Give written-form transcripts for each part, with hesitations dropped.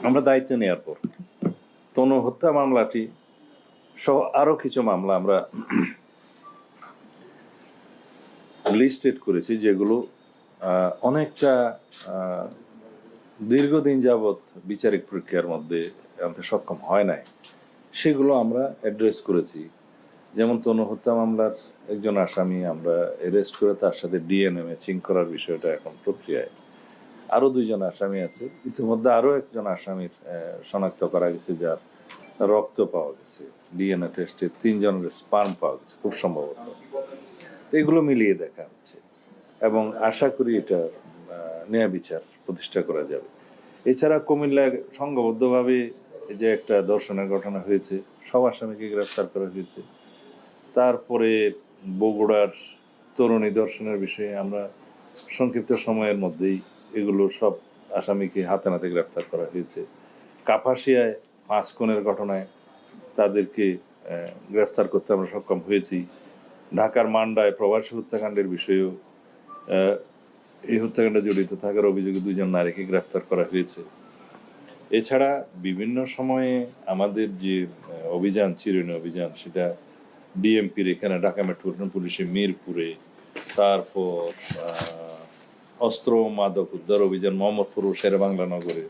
আমরা দায়িত্ব নেওয়ার পর তনু হত্যা মামলাটি সহ আরো কিছু মামলা আমরা লিস্টেড করেছি, যেগুলো অনেকটা দীর্ঘদিন যাবৎ বিচারিক প্রক্রিয়ার মধ্যে আনতে সক্ষম হয় নাই, সেগুলো আমরা অ্যাড্রেস করেছি। যেমন তনু হত্যা মামলার একজন আসামি আমরা অ্যারেস্ট করে তার সাথে ডিএনএ ম্যাচিং করার বিষয়টা এখন প্রক্রিয়ায়। আরো 2 জন আসামি আছে, ইতিমধ্যে আরো একজন আসামির শনাক্ত করা গেছে, যার রক্ত পাওয়া গেছে, ডিএনএ টেস্টে 3 জনের স্পার্ম পাওয়া গেছে খুব সম্ভবত। এগুলো মিলিয়ে দেখা হচ্ছে এবং আশা করি এটা ন্যায় বিচার প্রতিষ্ঠা করা যাবে। এছাড়া কুমিল্লায় সংঘবদ্ধভাবে যে একটা ধর্ষণের ঘটনা হয়েছে, সব আসামিকে গ্রেফতার করা হয়েছে। তারপরে বগুড়ার তরুণী ধর্ষণের বিষয়ে আমরা সংক্ষিপ্ত সময়ের মধ্যেই এগুলো সব আসামিকে হাতে নাতে গ্রেফতার করা হয়েছে। কাপাসিয়ায় 5 খুনের ঘটনায় তাদেরকে গ্রেফতার করতে আমরা সক্ষম হয়েছি। ঢাকার মান্ডায় প্রবাসী হত্যাকাণ্ডের বিষয়েও এই হত্যাকাণ্ডে জড়িত থাকার অভিযোগে 2 জন নারীকে গ্রেফতার করা হয়েছে। এছাড়া বিভিন্ন সময়ে আমাদের যে অভিযান, চিরুনি অভিযান, সেটা ডিএমপির এখানে ঢাকা মেট্রোপলিটন পুলিশের মিরপুরে, তারপর অস্ত্র মাদক উদ্ধার অভিযান মোহাম্মদপুর ও শেরেবাংলা নগরে,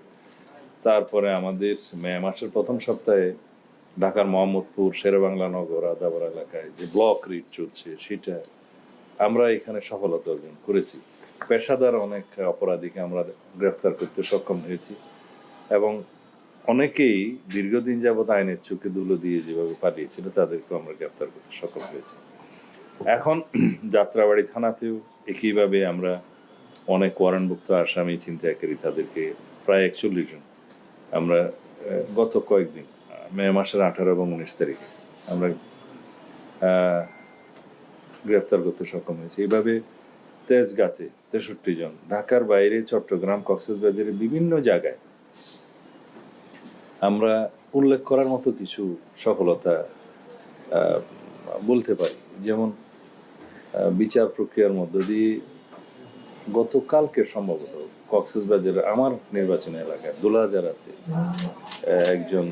তারপরে আমাদের মে মাসের প্রথম সপ্তাহে ঢাকার মোহাম্মদপুর, শেরেবাংলা নগর, আদাবর এলাকায় যে ব্লক রিট চলছে, সেটা আমরা এখানে সফলতা অর্জন করেছি। পেশাদার অনেক অপরাধীকে আমরা গ্রেফতার করতে সক্ষম হয়েছি এবং অনেকেই দীর্ঘদিন যাবৎ আইনের চোখে ধুলো দিয়ে যেভাবে পালিয়েছিল তাদেরকেও আমরা গ্রেফতার করতে সক্ষম হয়েছি। এখন যাত্রাবাড়ি থানাতেও একইভাবে আমরা অনেক ওয়ারেন্টভুক্ত আসামি ছিনতাইকারী, তাদেরকে প্রায় 41 জন আমরা গত কয়েকদিন মে মাসের 18 এবং 19 তারিখে আমরা গ্রেফতার করতে সক্ষম হয়েছি। এইভাবে তেজগাঁতে 63 জন, ঢাকার বাইরে চট্টগ্রাম, কক্সবাজারের বিভিন্ন জায়গায় আমরা উল্লেখ করার মতো কিছু সফলতা বলতে পারি। যেমন বিচার প্রক্রিয়ার মধ্য দিয়ে গতকালকে সম্ভবত কক্সবাজারের আমার নির্বাচনী এলাকায় দোলাজারাতে একজন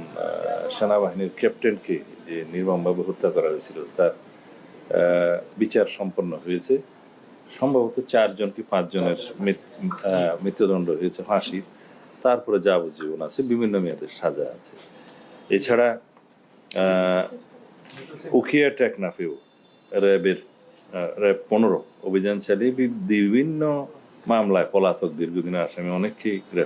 সেনাবাহিনীর ক্যাপ্টেনকে যে নির্মমভাবে হত্যা করা হয়েছিল, তার বিচার সম্পন্ন হয়েছে। সম্ভবত 4 জন কি 5 জনের মৃত্যুদণ্ড হয়েছে ফাঁসির, তারপরে যাবজ্জীবন আছে, বিভিন্ন মেয়াদের সাজা আছে। এছাড়া উখিয়া টেকনাফেও র্যাব 15 অভিযান চালিয়ে বিভিন্ন মামলায় পলাতক দীর্ঘদিনের আসামি অনেককেই